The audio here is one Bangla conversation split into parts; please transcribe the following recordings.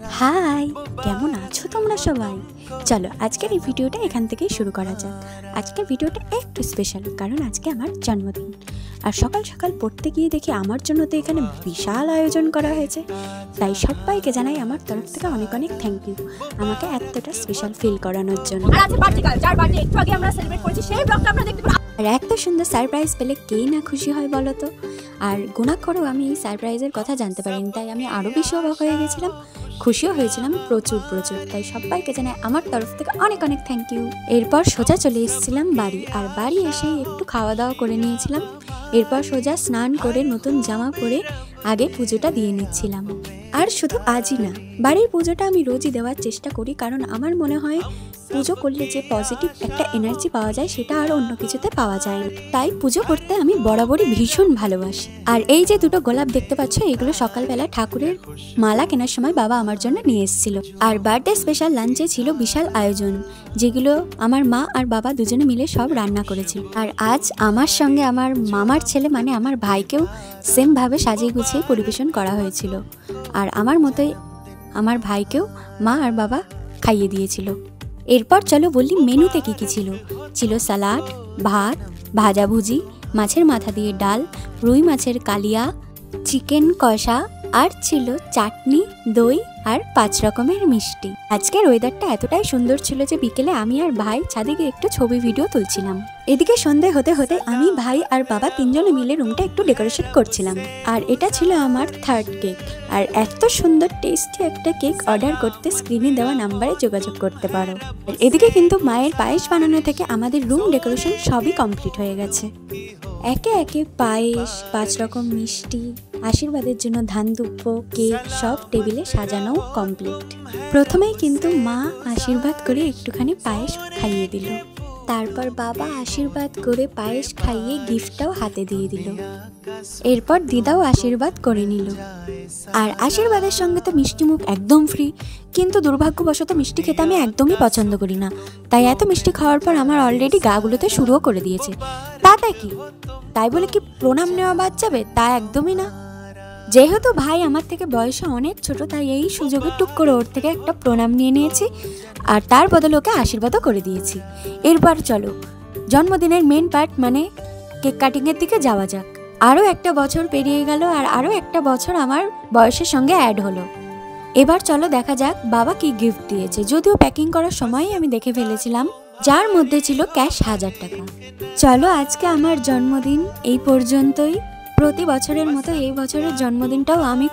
হাই, কেমন আছো তোমরা সবাই? চলো আজকের এই ভিডিওটা এখান থেকেই শুরু করা যাক। আজকের ভিডিওটা একটু স্পেশাল, কারণ আজকে আমার জন্মদিন। আর সকাল সকাল পড়তে গিয়ে দেখি আমার জন্য তো এখানে বিশাল আয়োজন করা হয়েছে। তাই সবাইকে জানাই আমার তরফ থেকে অনেক অনেক থ্যাংক ইউ, আমাকে এতটা স্পেশাল ফিল করানোর জন্য। আর এত সুন্দর সারপ্রাইজ পেলে কে না খুশি হয় বলো তো? আর গুণা করেও আমি এই সারপ্রাইজের কথা জানতে পারিনি, তাই আমি আরও বেশি অবাক হয়ে গেছিলাম, খুশিও হয়েছিলাম প্রচুর। তাই সবাইকে জানাই আমার তরফ থেকে অনেক অনেক থ্যাংক ইউ। এরপর সোজা চলে এসেছিলাম বাড়ি, আর বাড়ি এসেই একটু খাওয়া দাওয়া করে নিয়েছিলাম। এরপর সোজা স্নান করে নতুন জামা পরে আগে পুজোটা দিয়ে নিচ্ছিলাম। আর শুধু আজই না, বাড়ির পুজোটা আমি রোজই দেওয়ার চেষ্টা করি, কারণ আমার মনে হয় পুজো করলে যে পজিটিভ একটা এনার্জি পাওয়া যায় সেটা আর অন্য কিছুতে পাওয়া যায় না। তাই পুজো করতে আমি বরাবরই ভীষণ ভালোবাসি। আর এই যে দুটো গোলাপ দেখতে পাচ্ছ, এগুলো সকালবেলা ঠাকুরের মালা কেনার সময় বাবা আমার জন্য নিয়ে এসেছিল। আর বার্থডে স্পেশাল লাঞ্চে ছিল বিশাল আয়োজন, যেগুলো আমার মা আর বাবা দুজনে মিলে সব রান্না করেছিল। আর আজ আমার সঙ্গে আমার মামার ছেলে মানে আমার ভাইকেও সেমভাবে সাজিয়ে গুছিয়ে পরিবেশন করা হয়েছিল। আর আমার মতোই আমার ভাইকেও মা আর বাবা খাইয়ে দিয়েছিল। এরপর চলো বললি মেনুতে কী কী ছিল। ছিল স্যালাড, ভাত, ভাজাভুজি, মাছের মাথা দিয়ে ডাল, রুই মাছের কালিয়া, চিকেন কষা, আর ছিল চাটনি, দই আর 5 রকমের মিষ্টি। আজকের ওয়েদারটা এতটাই সুন্দর ছিল যে বিকেলে আমি আর ভাই ছাদে গিয়ে একটু ছবি ভিডিও তুলছিলাম। এদিকে সন্ধে হতে হতে আমি, ভাই আর বাবা তিনজনে মিলে রুমটা একটু ডেকোরেশন করছিলাম। আর এটা ছিল আমার 3rd কেক। আর এত সুন্দর টেস্টি একটা কেক অর্ডার করতে স্ক্রিনে দেওয়া নাম্বারে যোগাযোগ করতে পারো। আর এদিকে কিন্তু মায়ের পায়েস বানানো থেকে আমাদের রুম ডেকোরেশন সবই কমপ্লিট হয়ে গেছে। একে একে পায়েস, 5 রকম মিষ্টি, আশীর্বাদের জন্য ধান দুব্বো, কেক সব টেবিলে সাজানো কমপ্লিট। প্রথমেই কিন্তু মা আশীর্বাদ করে একটুখানি পায়েস খাইয়ে দিল। তারপর বাবা আশীর্বাদ করে পায়েস খাইয়ে গিফটটাও হাতে দিয়ে দিল। এরপর দিদাও আশীর্বাদ করে নিল। আর আশীর্বাদের সঙ্গে তো মিষ্টি মুখ একদম ফ্রি, কিন্তু দুর্ভাগ্যবশত মিষ্টি খেতে আমি একদমই পছন্দ করি না। তাই এত মিষ্টি খাওয়ার পর আমার অলরেডি গাগুলোতে শুরুও করে দিয়েছে। তাতে কি, তাই বলে কি প্রণাম নেওয়া বাদ যাবে? তা একদমই না। যেহেতু ভাই আমার থেকে বয়সে অনেক ছোট, তাই এই সুযোগে টুক করে ওর থেকে একটা প্রণাম নিয়ে নিয়েছি, আর তার বদলে ওকে আশীর্বাদও করে দিয়েছি। এরপর চলো জন্মদিনের মেন পার্ট মানে কেক কাটিংয়ের দিকে যাওয়া যাক। আরও একটা বছর পেরিয়ে গেল, আর আরও একটা বছর আমার বয়সের সঙ্গে অ্যাড হলো। এবার চলো দেখা যাক বাবা কি গিফট দিয়েছে। যদিও প্যাকিং করার সময়ই আমি দেখে ফেলেছিলাম, যার মধ্যে ছিল ক্যাশ 1000 টাকা। চলো আজকে আমার জন্মদিন এই পর্যন্তই। প্রতি বছরের মতো এই বছরের জন্মদিনটাও আমি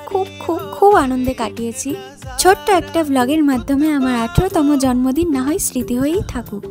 খুব আনন্দে কাটিয়েছি। ছোট্ট একটা ভ্লগের মাধ্যমে আমার 18তম জন্মদিন না হয় স্মৃতি হয়েই থাকুক।